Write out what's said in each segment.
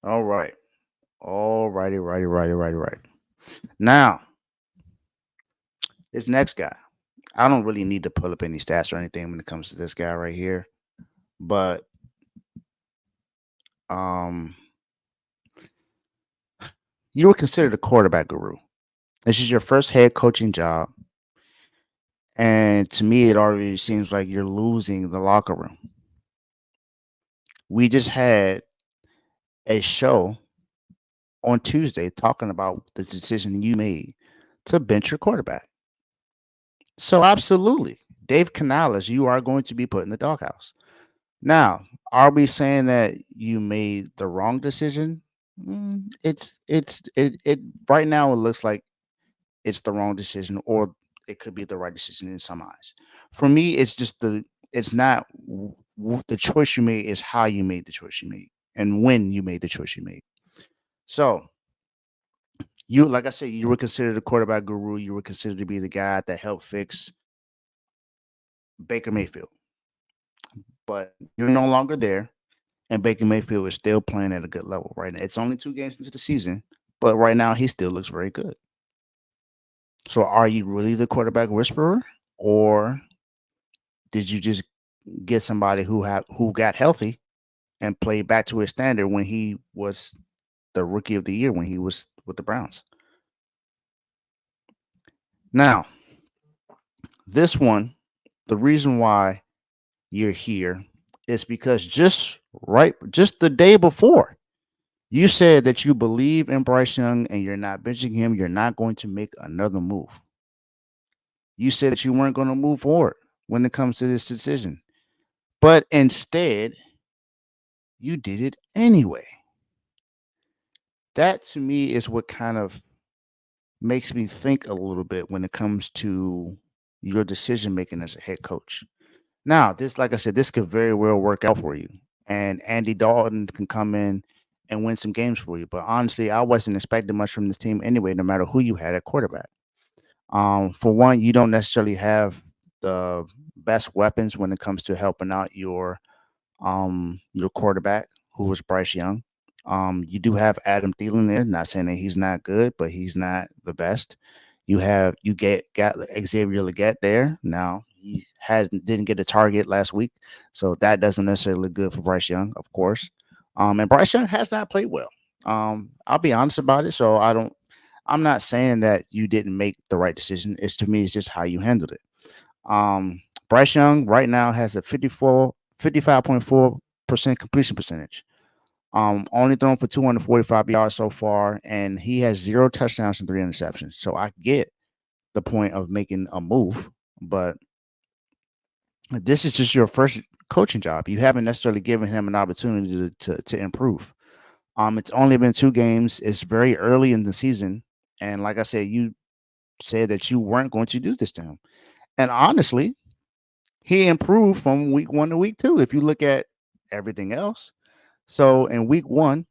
All right. All righty, righty, righty, righty, right. Now, this next guy, I don't really need to pull up any stats or anything when it comes to this guy right here, but um, you were considered a quarterback guru. This is your first head coaching job, and to me, it already seems like you're losing the locker room. We just had a show on Tuesday talking about the decision you made to bench your quarterback. So, absolutely, Dave Canales, you are going to be put in the doghouse. Now, are we saying that you made the wrong decision? It right now it looks like it's the wrong decision, or it could be the right decision in some eyes. For me, it's just it's not the choice you made, is how you made the choice you made and when you made the choice you made. So you, like I said, you were considered a quarterback guru. You were considered to be the guy that helped fix Baker Mayfield, but you're no longer there, and Baker Mayfield is still playing at a good level right now. It's only 2 games into the season, but right now he still looks very good. So are you really the quarterback whisperer, or did you just get somebody who got healthy and played back to his standard when he was the rookie of the year when he was with the Browns? Now, this one, the reason why you're here is because just the day before, you said that you believe in Bryce Young and you're not benching him. You're not going to make another move. You said that you weren't going to move forward when it comes to this decision, but instead, you did it anyway. That to me is what kind of makes me think a little bit when it comes to your decision making as a head coach. Now, this, like I said, this could very well work out for you, and Andy Dalton can come in and win some games for you. But honestly, I wasn't expecting much from this team anyway, no matter who you had at quarterback. For one, you don't necessarily have the best weapons when it comes to helping out your quarterback, who was Bryce Young. You do have Adam Thielen there. Not saying that he's not good, but he's not the best. You get got Xavier Leggett there. Now he has didn't get a target last week, so that doesn't necessarily look good for Bryce Young, of course. And Bryce Young has not played well. I'll be honest about it. So I don't. I'm not saying that you didn't make the right decision. It's to me, it's just how you handled it. Bryce Young right now has a 55.4% completion percentage. Only thrown for 245 yards so far, and he has 0 touchdowns and 3 interceptions. So I get the point of making a move, but this is just your first coaching job. You haven't necessarily given him an opportunity to improve. It's only been 2 games. It's very early in the season, and like I said, you said that you weren't going to do this to him. And honestly, he improved from week 1 to week 2. If you look at everything else, so in week 1,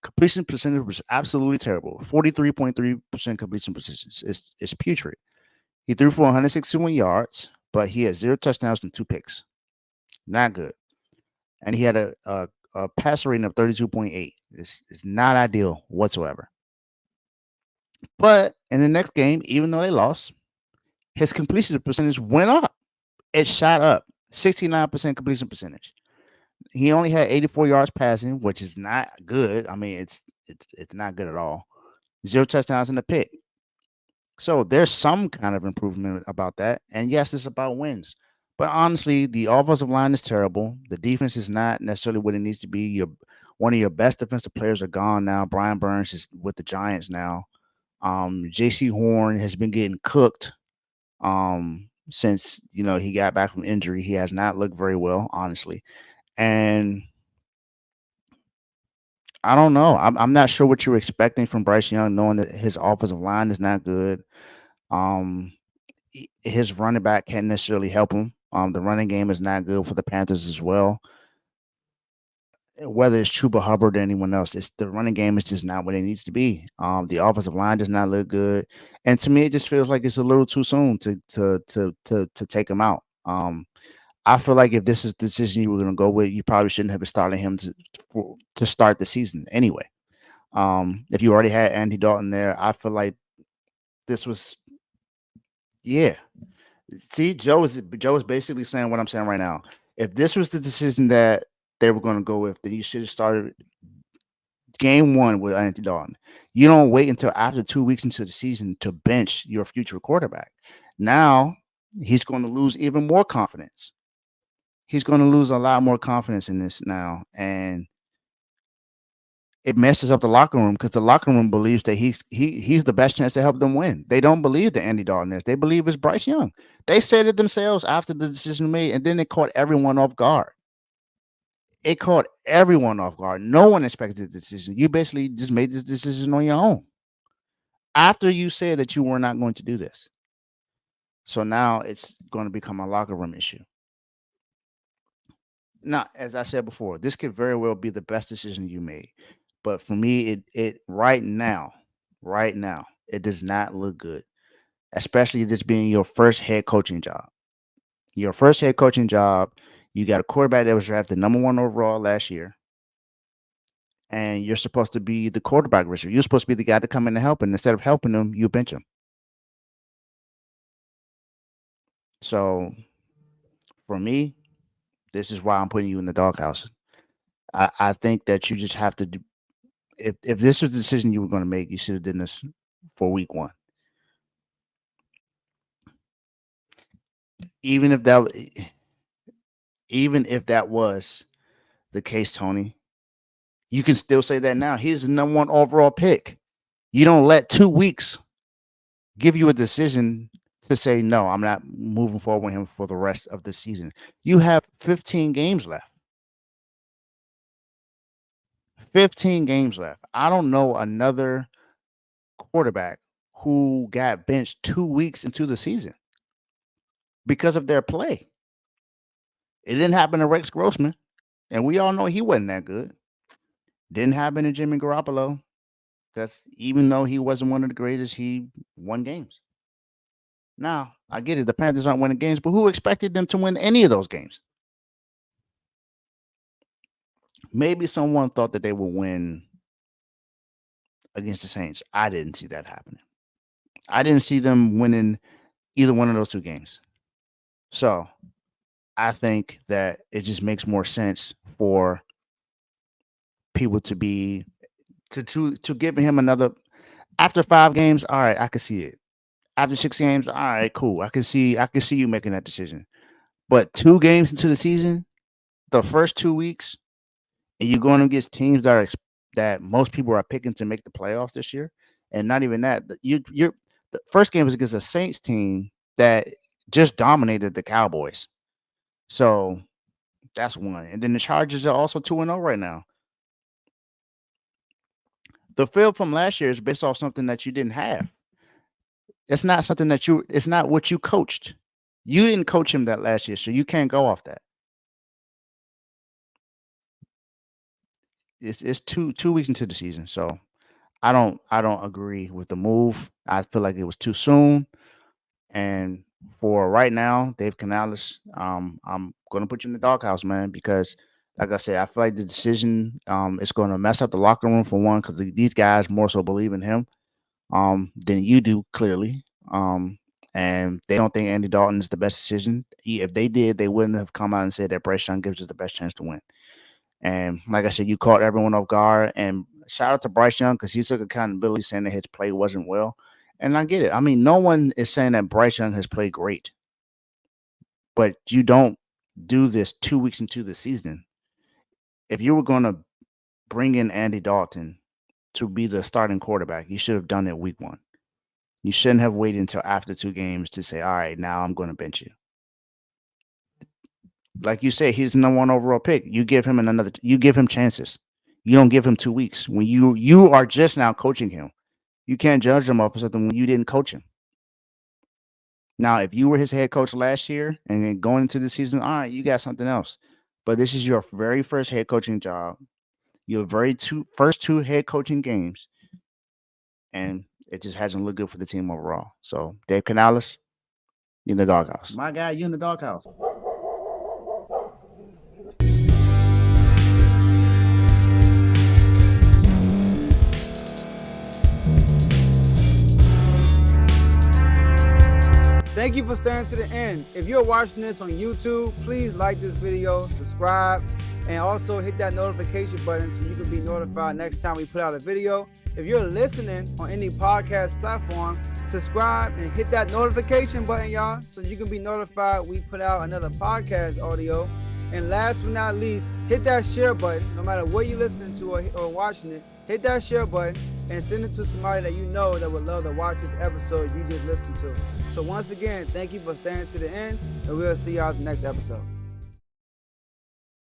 completion percentage was absolutely terrible. 43.3% completion percentage is putrid. He threw for 161 yards, but he had 0 touchdowns and 2 picks. Not good. And he had a passer rating of 32.8. It's not ideal whatsoever. But in the next game, even though they lost, his completion percentage went up. It shot up. 69% completion percentage. He only had 84 yards passing, which is not good. I mean, it's not good at all. 0 touchdowns in the pick. So there's some kind of improvement about that. And yes, it's about wins. But honestly, the offensive line is terrible. The defense is not necessarily what it needs to be. One of your best defensive players are gone now. Brian Burns is with the Giants now. JC Horn has been getting cooked since he got back from injury. He has not looked very well, honestly. And I don't know. I'm not sure what you're expecting from Bryce Young, knowing that his offensive line is not good. Um, his running back can't necessarily help him. The running game is not good for the Panthers as well. Whether it's Chuba Hubbard or anyone else, the running game is just not what it needs to be. The offensive line does not look good, and to me, it just feels like it's a little too soon to take him out. I feel like if this is the decision you were going to go with, you probably shouldn't have started him to start the season anyway. If you already had Andy Dalton there, I feel like this was yeah. See, Joe is basically saying what I'm saying right now. If this was the decision that they were going to go with, then you should have started game one with Andy Dalton. You don't wait until after 2 weeks into the season to bench your future quarterback. Now he's going to lose even more confidence. He's going to lose a lot more confidence in this now, and it messes up the locker room because the locker room believes that he's the best chance to help them win. They don't believe that Andy Dalton is. They believe it's Bryce Young. They said it themselves after the decision was made, and then it caught everyone off guard. It caught everyone off guard. No one expected the decision. You basically just made this decision on your own after you said that you were not going to do this. So now it's going to become a locker room issue. Now, as I said before, this could very well be the best decision you made. But for me, it right now, it does not look good. Especially this being your first head coaching job. Your first head coaching job, you got a quarterback that was drafted number one overall last year, and you're supposed to be the quarterback whisperer. You're supposed to be the guy to come in and help, and instead of helping them, you bench him. So for me, this is why I'm putting you in the doghouse. I think that you just have to do, if this was the decision you were going to make, you should have done this for week one. Even if that even if that was the case, Tony, you can still say that now. He's the number one overall pick. You don't let 2 weeks give you a decision to say no, I'm not moving forward with him for the rest of the season. You have 15 games left. 15 games left. I don't know another quarterback who got benched 2 weeks into the season because of their play. It didn't happen to Rex Grossman, and we all know he wasn't that good. Didn't happen to Jimmy Garoppolo. That's even though he wasn't one of the greatest, he won games. Now, I get it. The Panthers aren't winning games, but who expected them to win any of those games? Maybe someone thought that they would win against the Saints. I didn't see that happening. I didn't see them winning either one of those two games. So I think that it just makes more sense for people to be to give him another after 5 games. All right, I can see it. After 6 games, all right, cool. I can see you making that decision. But 2 games into the season, the first 2 weeks, and you're going against teams that most people are picking to make the playoffs this year, and not even that. You're the first game was against a Saints team that just dominated the Cowboys. So that's one. And then the Chargers are also 2-0 right now. The field from last year is based off something that you didn't have. It's not something that it's not what you coached. You didn't coach him that last year, so you can't go off that. It's two weeks into the season, so I don't agree with the move. I feel like it was too soon. And for right now, Dave Canales, I'm gonna put you in the doghouse, man, because like I said, I feel like the decision is gonna mess up the locker room for one, because these guys more so believe in him than you do, clearly. Um, and they don't think Andy Dalton is the best decision. If they did, they wouldn't have come out and said that Bryce Young gives us the best chance to win. And like I said, you caught everyone off guard. And shout out to Bryce Young because he took accountability, saying that his play wasn't well. And I get it. I mean, no one is saying that Bryce Young has played great, but you don't do this 2 weeks into the season. If you were going to bring in Andy Dalton to be the starting quarterback, you should have done it week one. You shouldn't have waited until after 2 games to say, all right, now I'm going to bench you. Like you said, he's the number one overall pick. You give him chances. You don't give him 2 weeks when you are just now coaching him. You can't judge him off of something when you didn't coach him. Now, if you were his head coach last year and then going into the season, all right, you got something else. But this is your very first head coaching job, your first two head coaching games, and it just hasn't looked good for the team overall. So, Dave Canales, you in the doghouse. My guy, you in the doghouse. Thank you for staying to the end. If you're watching this on YouTube, please like this video, subscribe, and also hit that notification button so you can be notified next time we put out a video. If you're listening on any podcast platform, subscribe and hit that notification button, y'all, so you can be notified we put out another podcast audio. And last but not least, hit that share button. No matter what you're listening to or watching it, hit that share button and send it to somebody that you know that would love to watch this episode you just listened to. So once again, thank you for staying to the end, and we'll see y'all in the next episode.